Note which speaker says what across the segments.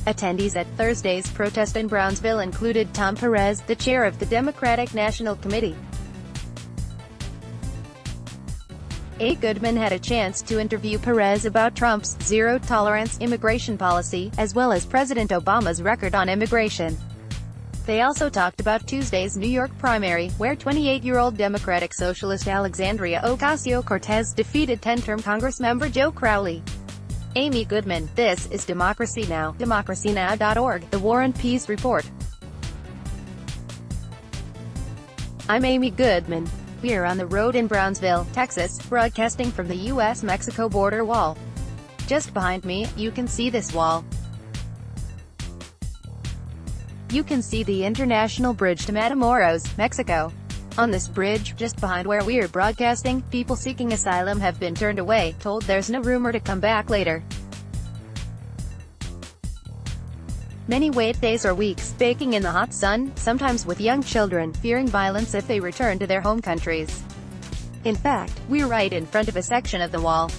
Speaker 1: Attendees at Thursday's protest in Brownsville included Tom Perez, the chair of the Democratic National Committee. Goodman had a chance to interview Perez about Trump's zero-tolerance immigration policy, as well as President Obama's record on immigration. They also talked about Tuesday's New York primary, where 28-year-old Democratic Socialist Alexandria Ocasio-Cortez defeated 10-term Congressmember Joe Crowley. Amy Goodman: "This is Democracy Now!, democracynow.org, the War and Peace Report. I'm Amy Goodman. We're on the road in Brownsville, Texas, broadcasting from the U.S.-Mexico border wall. Just behind me, you can see this wall. You can see the International Bridge to Matamoros, Mexico. On this bridge, just behind where we're broadcasting, people seeking asylum have been turned away, told there's no rumor to come back later. Many wait days or weeks, baking in the hot sun, sometimes with young children, fearing violence if they return to their home countries. In fact, we're right in front of a section of the wall.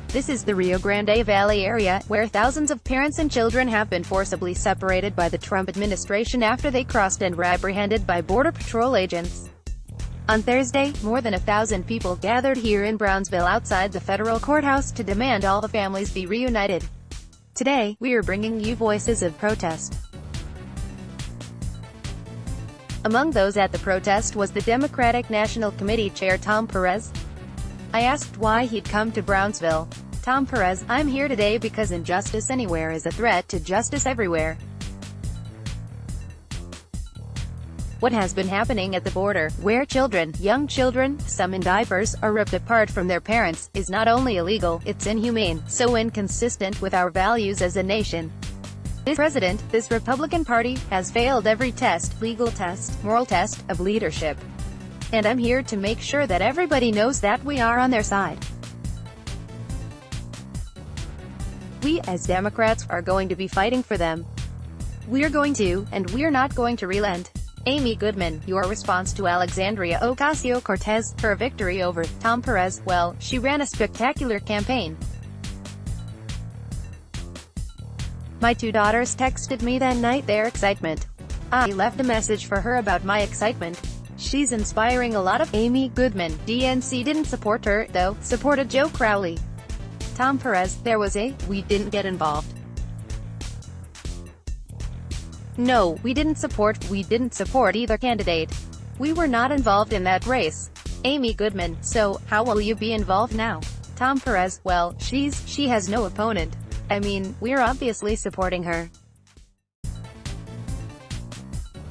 Speaker 1: This is the Rio Grande Valley area, where thousands of parents and children have been forcibly separated by the Trump administration after they crossed and were apprehended by Border Patrol agents. On Thursday, more than 1,000 people gathered here in Brownsville outside the federal courthouse to demand all the families be reunited. Today, we are bringing you voices of protest. Among those at the protest was the Democratic National Committee Chair Tom Perez. I asked why he'd come to Brownsville. Tom Perez: "I'm here today because injustice anywhere is a threat to justice everywhere. What has been happening at the border, where children, young children, some in diapers, are ripped apart from their parents, is not only illegal, it's inhumane, so inconsistent with our values as a nation. This president, this Republican Party, has failed every test, legal test, moral test, of leadership. And I'm here to make sure that everybody knows that we are on their side. We, as Democrats, are going to be fighting for them. We're going to, and we're not going to relent." Amy Goodman: "Your response to Alexandria Ocasio-Cortez, her victory over Tom Perez? Well, she ran a spectacular campaign. My two daughters texted me that night their excitement. I left a message for her about my excitement. She's inspiring a lot of." Amy Goodman: "DNC didn't support her, though, supported Joe Crowley." Tom Perez: "There was we didn't get involved. No, we didn't support either candidate. We were not involved in that race." Amy Goodman: "So, how will you be involved now?" Tom Perez: "Well, she has no opponent. I mean, we're obviously supporting her.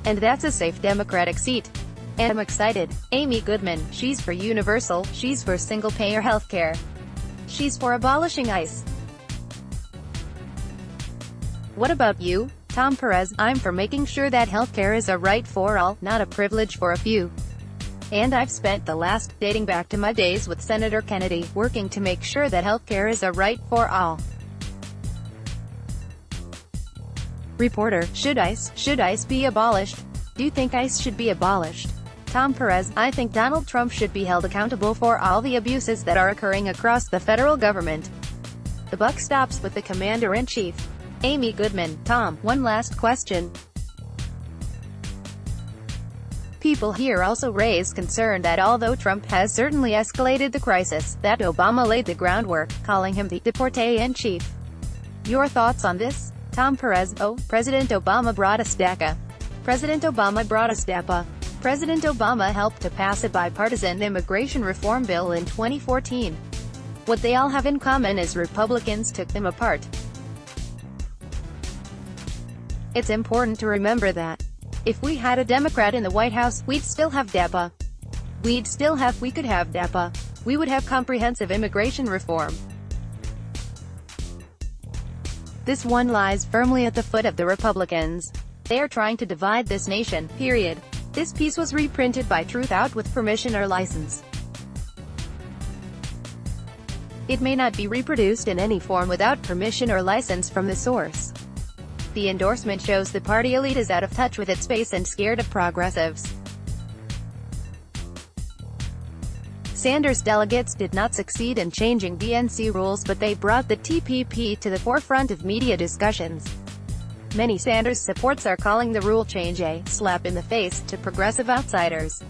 Speaker 1: And that's a safe Democratic seat. And I'm excited." Amy Goodman: "She's for universal, she's for single-payer healthcare. She's for abolishing ICE. What about you?" Tom Perez: "I'm for making sure that healthcare is a right for all, not a privilege for a few. And I've spent the last, dating back to my days with Senator Kennedy, working to make sure that healthcare is a right for all." Reporter: Should ICE be abolished? Do you think ICE should be abolished?" Tom Perez: "I think Donald Trump should be held accountable for all the abuses that are occurring across the federal government. The buck stops with the commander-in-chief." Amy Goodman: "Tom, one last question. People here also raise concern that although Trump has certainly escalated the crisis, that Obama laid the groundwork, calling him the deportee-in-chief. Your thoughts on this?" Tom Perez: President Obama brought us DACA. President Obama helped to pass a bipartisan immigration reform bill in 2014. What they all have in common is Republicans took them apart. It's important to remember that. If we had a Democrat in the White House, we'd still have DAPA. We could have DAPA. We would have comprehensive immigration reform. This one lies firmly at the foot of the Republicans. They are trying to divide this nation, period. This piece was reprinted by Truth Out with permission or license. It may not be reproduced in any form without permission or license from the source. The endorsement shows the party elite is out of touch with its base and scared of progressives. Sanders delegates did not succeed in changing DNC rules, but they brought the TPP to the forefront of media discussions. Many Sanders supporters are calling the rule change a slap in the face to progressive outsiders.